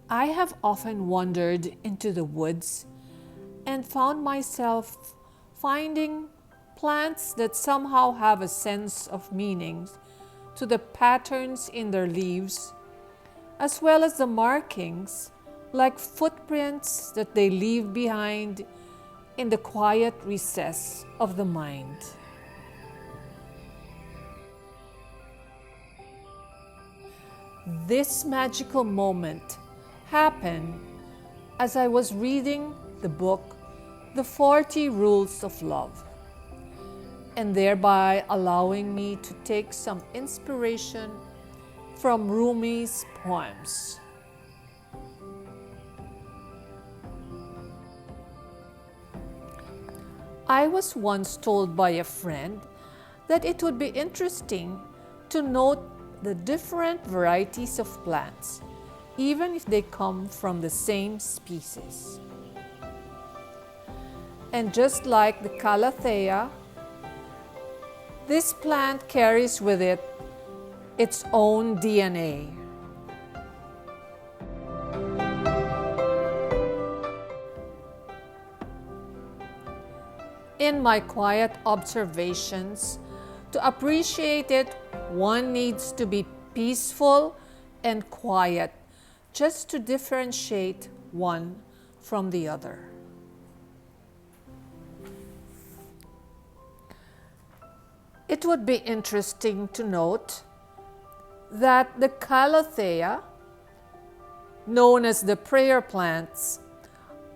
I have often wandered into the woods and found myself finding plants that somehow have a sense of meaning to the patterns in their leaves, as well as the markings like footprints that they leave behind in the quiet recess of the mind. This magical moment happened as I was reading the book, The 40 Rules of Love, and thereby allowing me to take some inspiration from Rumi's poems. I was once told by a friend that it would be interesting to note the different varieties of plants, even if they come from the same species. And just like the Calathea, this plant carries with it its own DNA. In my quiet observations, to appreciate it, one needs to be peaceful and quiet just to differentiate one from the other. It would be interesting to note that the Calathea, known as the prayer plants,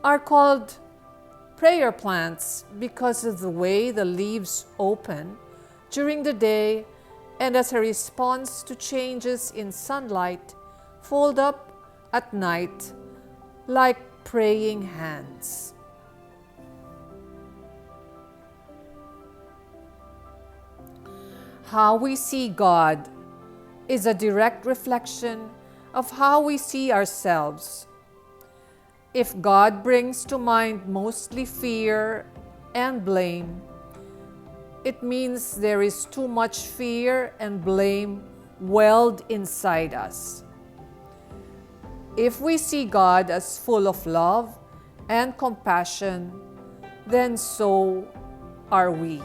are called prayer plants because of the way the leaves open during the day and as a response to changes in sunlight, fold up at night like praying hands. How we see God is a direct reflection of how we see ourselves. If God brings to mind mostly fear and blame, it means there is too much fear and blame welled inside us. If we see God as full of love and compassion, then so are we.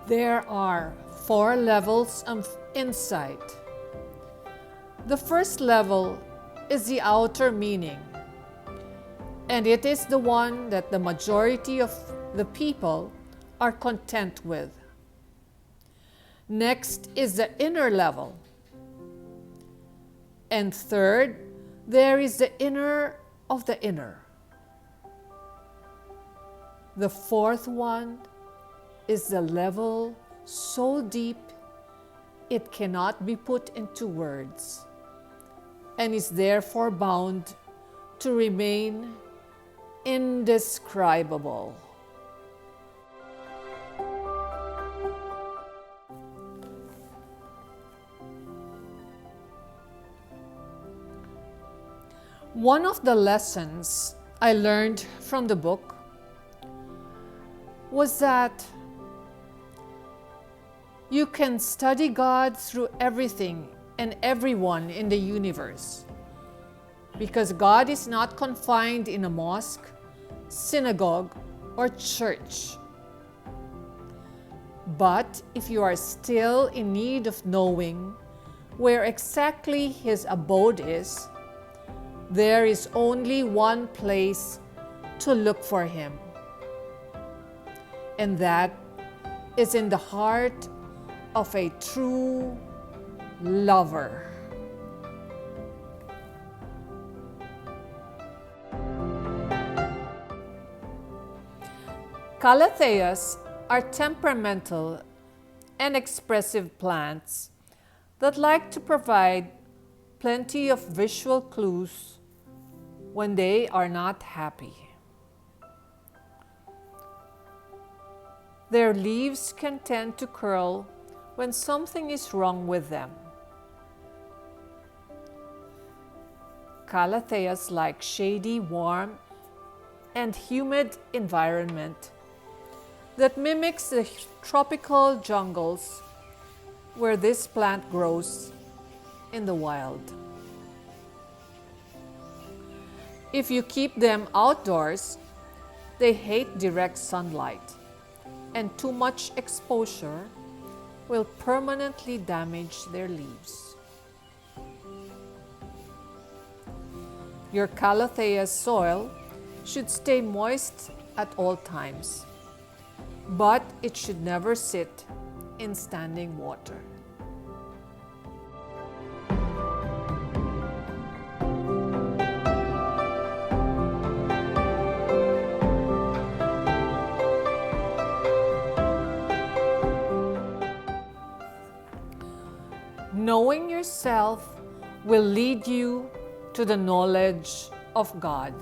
There are 4 levels of insight. The first level is the outer meaning, and it is the one that the majority of the people are content with. Next is the inner level. And third, there is the inner of the inner. The fourth one is the level so deep it cannot be put into words and is therefore bound to remain indescribable. One of the lessons I learned from the book was that you can study God through everything and everyone in the universe, because God is not confined in a mosque, synagogue, or church. But if you are still in need of knowing where exactly His abode is, there is only one place to look for Him, and that is in the heart of a true lover. Calatheas are temperamental and expressive plants that like to provide plenty of visual clues when they are not happy. Their leaves can tend to curl when something is wrong with them. Calatheas like shady, warm, and humid environment that mimics the tropical jungles where this plant grows in the wild. If you keep them outdoors, they hate direct sunlight, and too much exposure will permanently damage their leaves. Your Calathea soil should stay moist at all times, but it should never sit in standing water. Knowing yourself will lead you to the knowledge of God.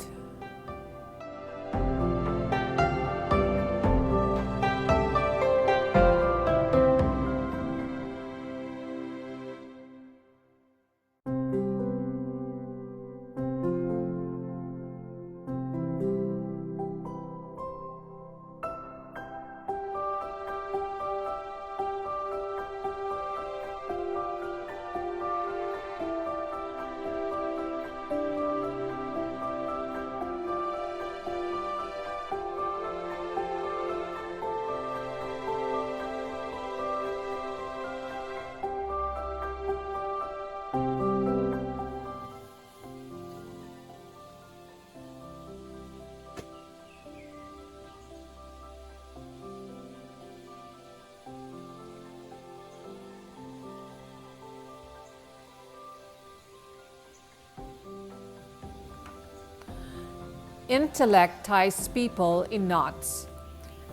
Intellect ties people in knots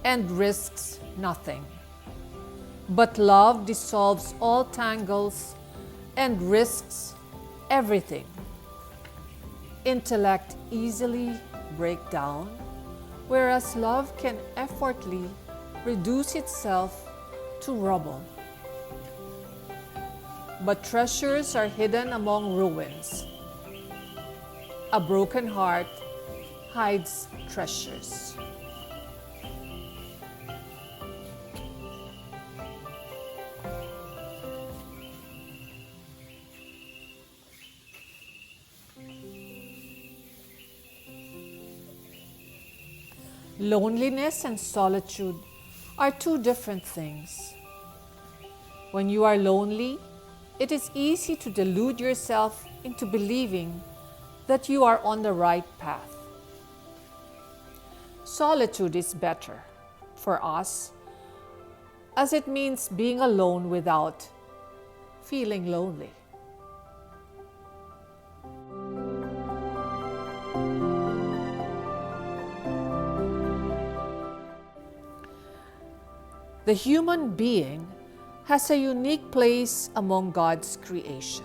and risks nothing. But love dissolves all tangles and risks everything. Intellect easily breaks down, whereas love can effortlessly reduce itself to rubble. But treasures are hidden among ruins. A broken heart hides treasures. Loneliness and solitude are two different things. When you are lonely, it is easy to delude yourself into believing that you are on the right path. Solitude is better for us, as it means being alone without feeling lonely. The human being has a unique place among God's creation.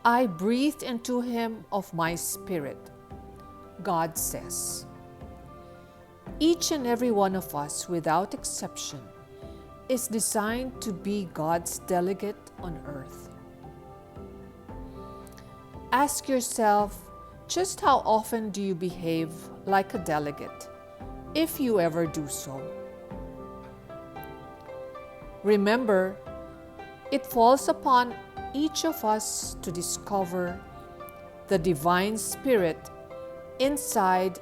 I breathed into him of my spirit, God says. Each and every one of us, without exception, is designed to be God's delegate on earth. Ask yourself, just how often do you behave like a delegate, if you ever do so? Remember, it falls upon each of us to discover the divine spirit inside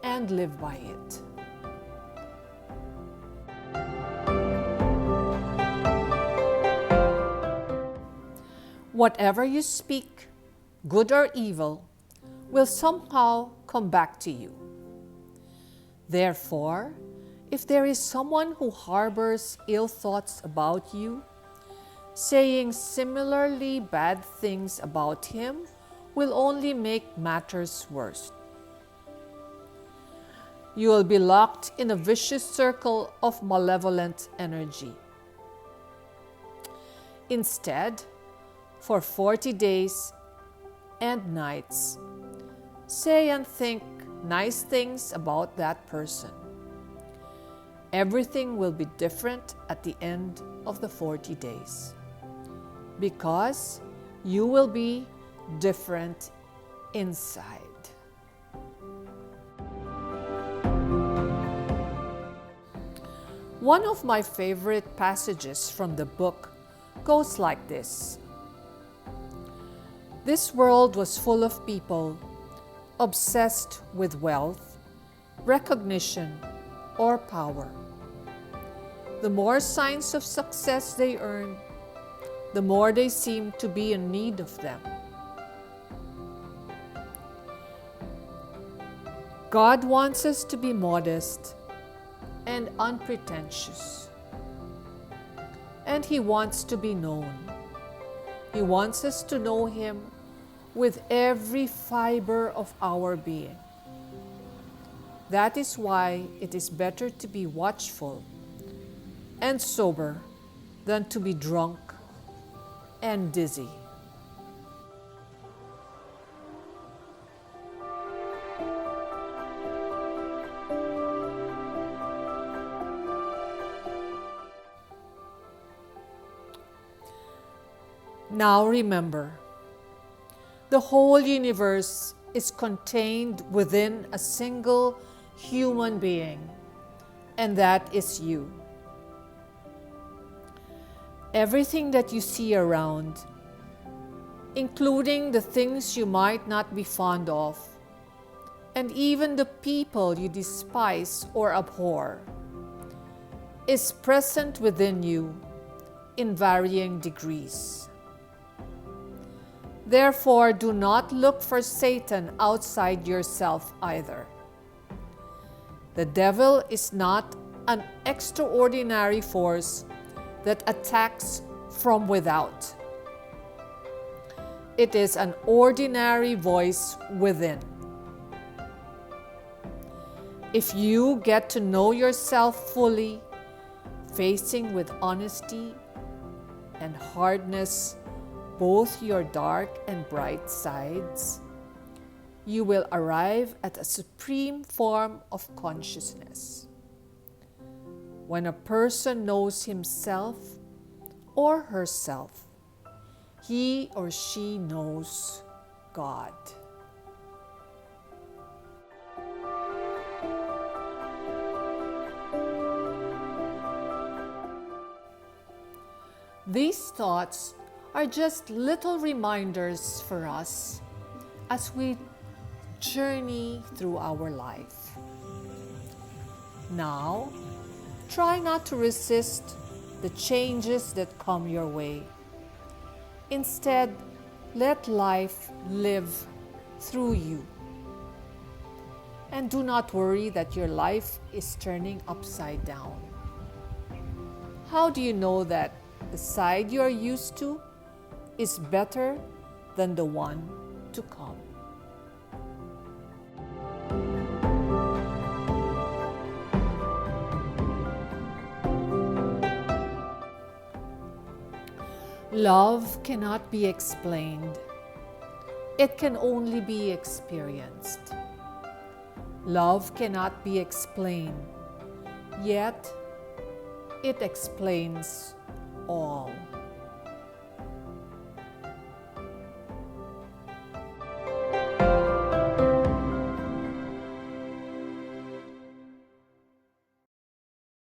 and live by it. Whatever you speak, good or evil, will somehow come back to you. Therefore, if there is someone who harbors ill thoughts about you, saying similarly bad things about him will only make matters worse. You will be locked in a vicious circle of malevolent energy. Instead, for 40 days and nights, say and think nice things about that person. Everything will be different at the end of the 40 days, because you will be different inside. One of my favorite passages from the book goes like this. This world was full of people obsessed with wealth, recognition, or power. The more signs of success they earned, the more they seemed to be in need of them. God wants us to be modest and unpretentious. And He wants to be known. He wants us to know Him with every fiber of our being. That is why it is better to be watchful and sober than to be drunk and dizzy. Now remember, the whole universe is contained within a single human being, and that is you. Everything that you see around, including the things you might not be fond of, and even the people you despise or abhor, is present within you in varying degrees. Therefore, do not look for Satan outside yourself either. The devil is not an extraordinary force that attacks from without. It is an ordinary voice within. If you get to know yourself fully, facing with honesty and hardness both your dark and bright sides, you will arrive at a supreme form of consciousness. When a person knows himself or herself, he or she knows God. These thoughts are just little reminders for us as we journey through our life. Now, try not to resist the changes that come your way. Instead, let life live through you. And do not worry that your life is turning upside down. How do you know that the side you are used to is better than the one to come? Love cannot be explained. It can only be experienced. Love cannot be explained, yet it explains all.